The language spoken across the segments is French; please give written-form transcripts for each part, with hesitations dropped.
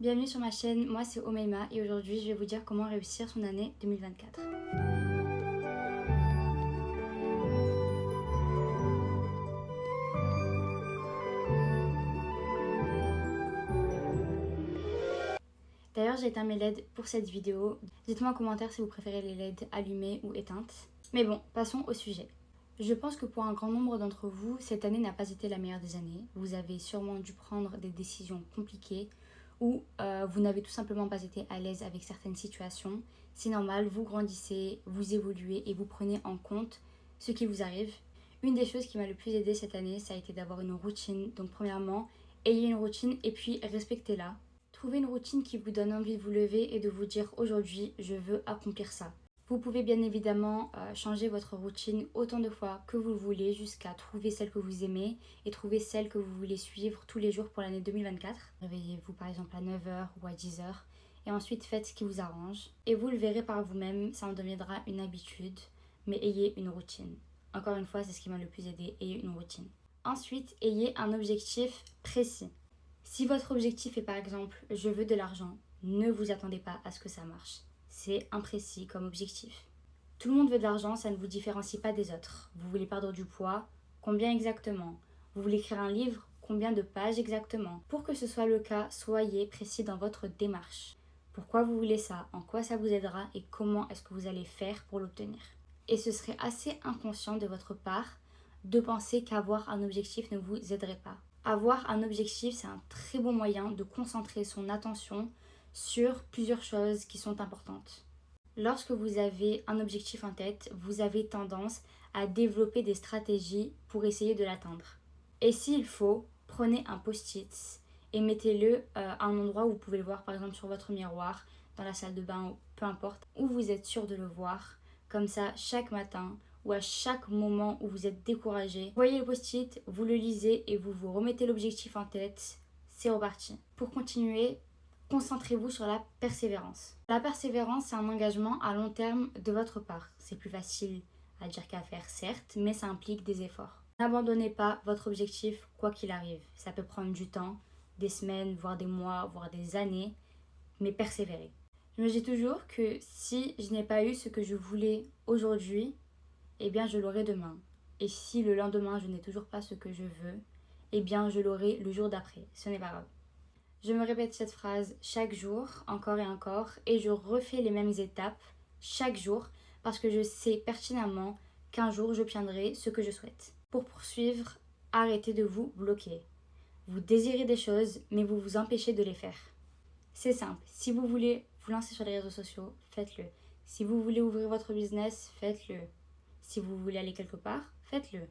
Bienvenue sur ma chaîne, moi c'est Omeima et aujourd'hui je vais vous dire comment réussir son année 2024. D'ailleurs j'ai éteint mes LED pour cette vidéo. Dites-moi en commentaire si vous préférez les LED allumées ou éteintes. Mais bon, passons au sujet. Je pense que pour un grand nombre d'entre vous, cette année n'a pas été la meilleure des années. Vous avez sûrement dû prendre des décisions compliquées ou vous n'avez tout simplement pas été à l'aise avec certaines situations. C'est normal, vous grandissez, vous évoluez et vous prenez en compte ce qui vous arrive. Une des choses qui m'a le plus aidé cette année, ça a été d'avoir une routine. Donc premièrement, ayez une routine et puis respectez-la. Trouvez une routine qui vous donne envie de vous lever et de vous dire aujourd'hui, je veux accomplir ça. Vous pouvez bien évidemment changer votre routine autant de fois que vous le voulez jusqu'à trouver celle que vous aimez et trouver celle que vous voulez suivre tous les jours pour l'année 2024. Réveillez-vous par exemple à 9h ou à 10h et ensuite faites ce qui vous arrange. Et vous le verrez par vous-même, ça en deviendra une habitude, mais ayez une routine. Encore une fois, c'est ce qui m'a le plus aidé, ayez une routine. Ensuite, ayez un objectif précis. Si votre objectif est par exemple « je veux de l'argent », ne vous attendez pas à ce que ça marche. C'est imprécis comme objectif. Tout le monde veut de l'argent, ça ne vous différencie pas des autres. Vous voulez perdre du poids, combien exactement? Vous voulez écrire un livre, combien de pages exactement? Pour que ce soit le cas, soyez précis dans votre démarche. Pourquoi vous voulez ça? En quoi ça vous aidera? Et comment est-ce que vous allez faire pour l'obtenir? Et ce serait assez inconscient de votre part de penser qu'avoir un objectif ne vous aiderait pas. Avoir un objectif, c'est un très bon moyen de concentrer son attention sur plusieurs choses qui sont importantes. Lorsque vous avez un objectif en tête, vous avez tendance à développer des stratégies pour essayer de l'atteindre. Et s'il faut, prenez un post-it et mettez-le à un endroit où vous pouvez le voir, par exemple sur votre miroir, dans la salle de bain, ou peu importe, où vous êtes sûr de le voir. Comme ça, chaque matin ou à chaque moment où vous êtes découragé, vous voyez le post-it, vous le lisez et vous vous remettez l'objectif en tête. C'est reparti. Pour continuer, concentrez-vous sur la persévérance. La persévérance, c'est un engagement à long terme de votre part. C'est plus facile à dire qu'à faire, certes, mais ça implique des efforts. N'abandonnez pas votre objectif quoi qu'il arrive. Ça peut prendre du temps, des semaines, voire des mois, voire des années, mais persévérez. Je me dis toujours que si je n'ai pas eu ce que je voulais aujourd'hui, eh bien je l'aurai demain. Et si le lendemain je n'ai toujours pas ce que je veux, eh bien je l'aurai le jour d'après. Ce n'est pas grave. Je me répète cette phrase chaque jour, encore et je refais les mêmes étapes chaque jour parce que je sais pertinemment qu'un jour j'obtiendrai ce que je souhaite. Pour poursuivre, arrêtez de vous bloquer. Vous désirez des choses, mais vous vous empêchez de les faire. C'est simple, si vous voulez vous lancer sur les réseaux sociaux, faites-le. Si vous voulez ouvrir votre business, faites-le. Si vous voulez aller quelque part, faites-le.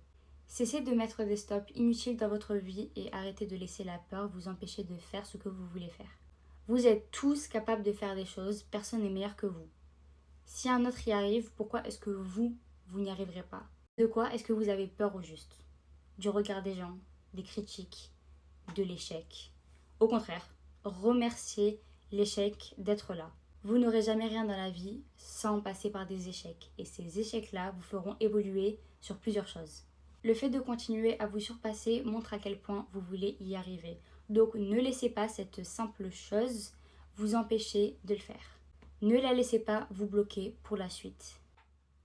Cessez de mettre des stops inutiles dans votre vie et arrêtez de laisser la peur vous empêcher de faire ce que vous voulez faire. Vous êtes tous capables de faire des choses, personne n'est meilleur que vous. Si un autre y arrive, pourquoi est-ce que vous n'y arriverez pas? De quoi est-ce que vous avez peur au juste? Du regard des gens, des critiques, de l'échec. Au contraire, remerciez l'échec d'être là. Vous n'aurez jamais rien dans la vie sans passer par des échecs. Et ces échecs-là vous feront évoluer sur plusieurs choses. Le fait de continuer à vous surpasser montre à quel point vous voulez y arriver. Donc ne laissez pas cette simple chose vous empêcher de le faire. Ne la laissez pas vous bloquer pour la suite.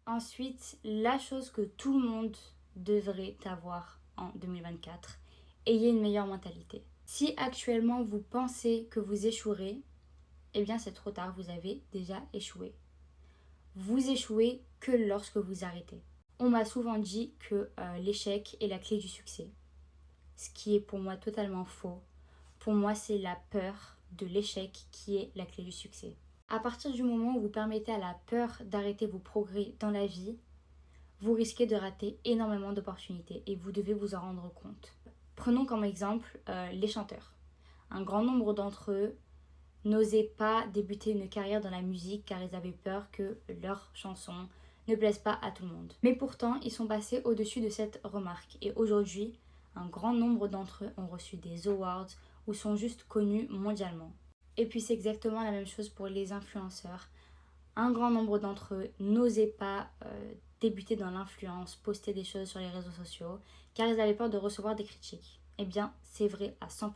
Ensuite, la chose que tout le monde devrait avoir en 2024, ayez une meilleure mentalité. Si actuellement vous pensez que vous échouerez, eh bien c'est trop tard, vous avez déjà échoué. Vous échouez que lorsque vous arrêtez. On m'a souvent dit que l'échec est la clé du succès. Ce qui est pour moi totalement faux. Pour moi, c'est la peur de l'échec qui est la clé du succès. À partir du moment où vous permettez à la peur d'arrêter vos progrès dans la vie, vous risquez de rater énormément d'opportunités et vous devez vous en rendre compte. Prenons comme exemple les chanteurs. Un grand nombre d'entre eux n'osaient pas débuter une carrière dans la musique car ils avaient peur que leurs chansons ne plaisent pas à tout le monde. Mais pourtant, ils sont passés au-dessus de cette remarque. Et aujourd'hui, un grand nombre d'entre eux ont reçu des awards ou sont juste connus mondialement. Et puis c'est exactement la même chose pour les influenceurs. Un grand nombre d'entre eux n'osaient pas débuter dans l'influence, poster des choses sur les réseaux sociaux, car ils avaient peur de recevoir des critiques. Eh bien, c'est vrai à 100%.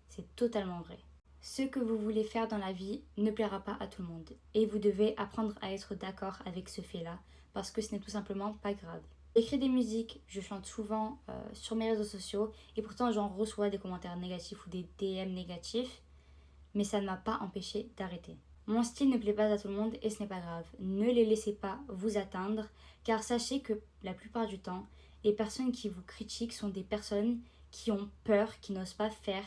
C'est totalement vrai. Ce que vous voulez faire dans la vie ne plaira pas à tout le monde et vous devez apprendre à être d'accord avec ce fait-là parce que ce n'est tout simplement pas grave. J'écris des musiques, je chante souvent sur mes réseaux sociaux et pourtant j'en reçois des commentaires négatifs ou des DM négatifs, mais ça ne m'a pas empêché d'arrêter. Mon style ne plaît pas à tout le monde et ce n'est pas grave. Ne les laissez pas vous atteindre car sachez que la plupart du temps, les personnes qui vous critiquent sont des personnes qui ont peur, qui n'osent pas faire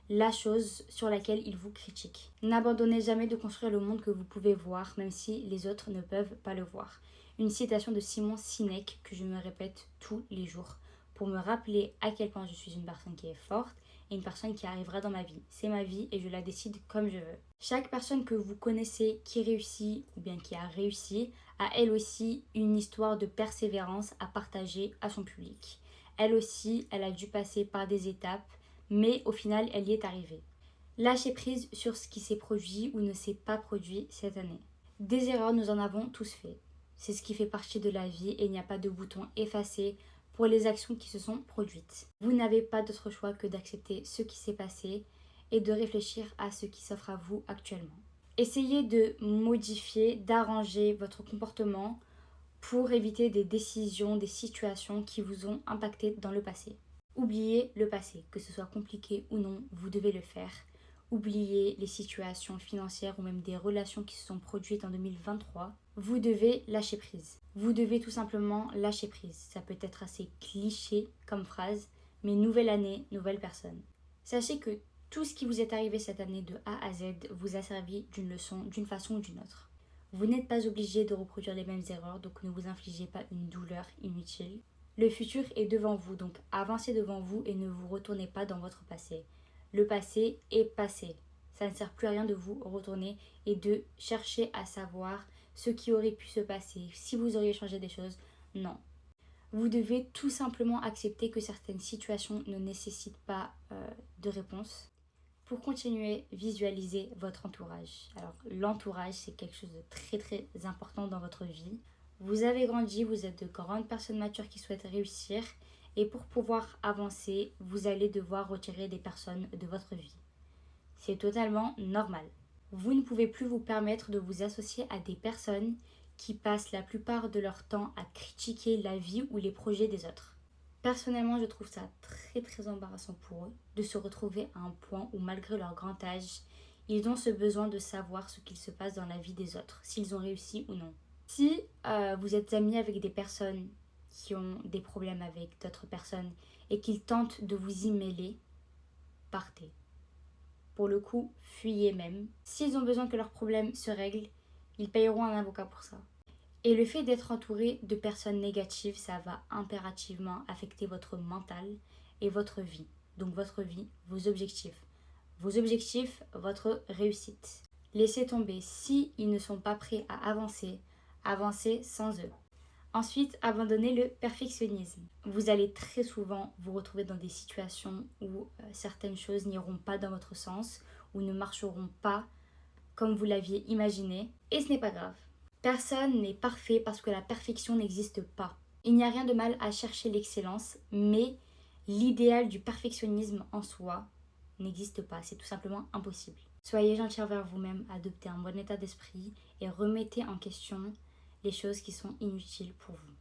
la chose sur laquelle ils vous critiquent. N'abandonnez jamais de construire le monde que vous pouvez voir, même si les autres ne peuvent pas le voir. Une citation de Simon Sinek que je me répète tous les jours pour me rappeler à quel point je suis une personne qui est forte et une personne qui arrivera dans ma vie. C'est ma vie et je la décide comme je veux. Chaque personne que vous connaissez qui réussit ou bien qui a réussi a elle aussi une histoire de persévérance à partager à son public. Elle aussi, elle a dû passer par des étapes, mais au final, elle y est arrivée. Lâchez prise sur ce qui s'est produit ou ne s'est pas produit cette année. Des erreurs, nous en avons tous fait. C'est ce qui fait partie de la vie et il n'y a pas de bouton effacer pour les actions qui se sont produites. Vous n'avez pas d'autre choix que d'accepter ce qui s'est passé et de réfléchir à ce qui s'offre à vous actuellement. Essayez de modifier, d'arranger votre comportement pour éviter des décisions, des situations qui vous ont impacté dans le passé. Oubliez le passé, que ce soit compliqué ou non, vous devez le faire. Oubliez les situations financières ou même des relations qui se sont produites en 2023. Vous devez lâcher prise. Vous devez tout simplement lâcher prise. Ça peut être assez cliché comme phrase, mais nouvelle année, nouvelle personne. Sachez que tout ce qui vous est arrivé cette année de A à Z vous a servi d'une leçon d'une façon ou d'une autre. Vous n'êtes pas obligé de reproduire les mêmes erreurs, donc ne vous infligez pas une douleur inutile. Le futur est devant vous, donc avancez devant vous et ne vous retournez pas dans votre passé. Le passé est passé. Ça ne sert plus à rien de vous retourner et de chercher à savoir ce qui aurait pu se passer, si vous auriez changé des choses. Non. Vous devez tout simplement accepter que certaines situations ne nécessitent pas de réponse. Pour continuer, visualisez votre entourage. Alors l'entourage, c'est quelque chose de très très important dans votre vie. Vous avez grandi, vous êtes de grandes personnes matures qui souhaitent réussir et pour pouvoir avancer, vous allez devoir retirer des personnes de votre vie. C'est totalement normal. Vous ne pouvez plus vous permettre de vous associer à des personnes qui passent la plupart de leur temps à critiquer la vie ou les projets des autres. Personnellement, je trouve ça très très embarrassant pour eux de se retrouver à un point où malgré leur grand âge, ils ont ce besoin de savoir ce qu'il se passe dans la vie des autres, s'ils ont réussi ou non. Si vous êtes amis avec des personnes qui ont des problèmes avec d'autres personnes et qu'ils tentent de vous y mêler, partez. Pour le coup, fuyez même. S'ils ont besoin que leurs problèmes se règlent, ils payeront un avocat pour ça. Et le fait d'être entouré de personnes négatives, ça va impérativement affecter votre mental et votre vie. Donc votre vie, vos objectifs. Vos objectifs, votre réussite. Laissez tomber. Si ils ne sont pas prêts à avancer, avancez sans eux. Ensuite, abandonnez le perfectionnisme. Vous allez très souvent vous retrouver dans des situations où certaines choses n'iront pas dans votre sens ou ne marcheront pas comme vous l'aviez imaginé. Et ce n'est pas grave. Personne n'est parfait parce que la perfection n'existe pas. Il n'y a rien de mal à chercher l'excellence, mais l'idéal du perfectionnisme en soi n'existe pas. C'est tout simplement impossible. Soyez gentil envers vous-même, adoptez un bon état d'esprit et remettez en question les choses qui sont inutiles pour vous.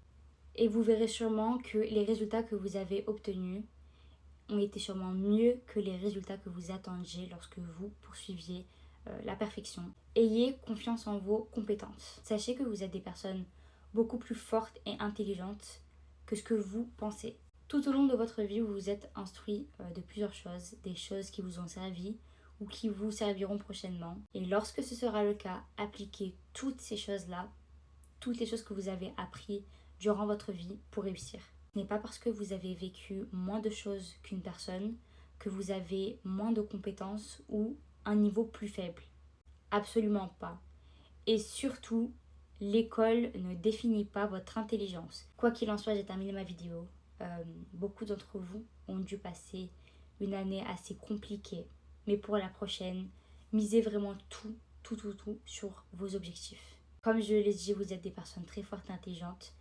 Et vous verrez sûrement que les résultats que vous avez obtenus ont été sûrement mieux que les résultats que vous attendiez lorsque vous poursuiviez la perfection. Ayez confiance en vos compétences. Sachez que vous êtes des personnes beaucoup plus fortes et intelligentes que ce que vous pensez. Tout au long de votre vie, vous vous êtes instruit de plusieurs choses, des choses qui vous ont servi ou qui vous serviront prochainement. Et lorsque ce sera le cas, appliquez toutes ces choses-là, toutes les choses que vous avez appris durant votre vie pour réussir. Ce n'est pas parce que vous avez vécu moins de choses qu'une personne que vous avez moins de compétences ou un niveau plus faible. Absolument pas. Et surtout, l'école ne définit pas votre intelligence. Quoi qu'il en soit, j'ai terminé ma vidéo. Beaucoup d'entre vous ont dû passer une année assez compliquée. Mais pour la prochaine, misez vraiment tout sur vos objectifs. Comme je l'ai dit, vous êtes des personnes très fortes et intelligentes.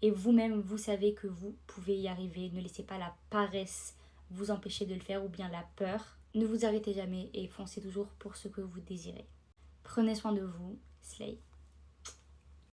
Et vous-même, vous savez que vous pouvez y arriver. Ne laissez pas la paresse vous empêcher de le faire ou bien la peur. Ne vous arrêtez jamais et foncez toujours pour ce que vous désirez. Prenez soin de vous. Slay.